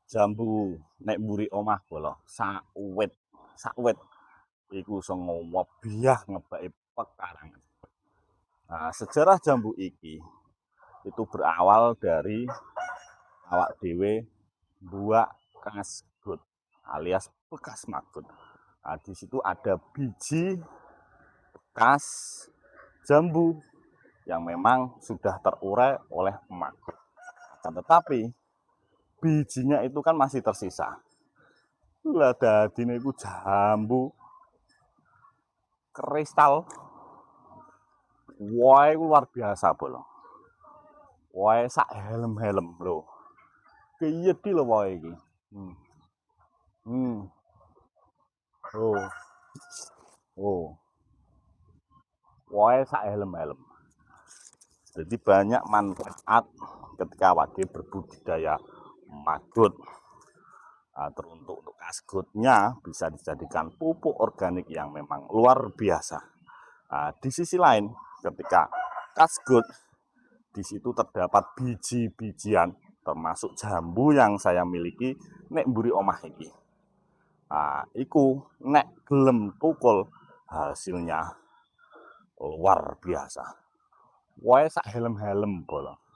Jambu nek mburi omah kula sakwit iku iso ngowobyah ngebaki pekarangan. Nah, sejarah jambu iki itu berawal dari awak dhewe mbuak kasgut alias bekas magut. Nah, di situ ada biji bekas jambu yang memang sudah terurai oleh magut. Akan tetapi bijinya itu kan masih tersisa. Lah dadine iku jambu kristal. Wohe luar biasa bolo. Wohe sak helm-helm lho. Keyedi lho wohe iki. Hmm. Hmm. Oh. Oh. Wohe sak helm-helm. Jadi banyak manfaat ketika awake berbudidaya magut. Nah, teruntuk untuk kasgutnya bisa dijadikan pupuk organik yang memang luar biasa. Nah, di sisi lain, ketika kasgut di situ terdapat biji-bijian, termasuk jambu yang saya miliki nek mburi omah iki. Nah, iku nek gelem tukul hasilnya luar biasa. Wohe sak helm-helm bolo.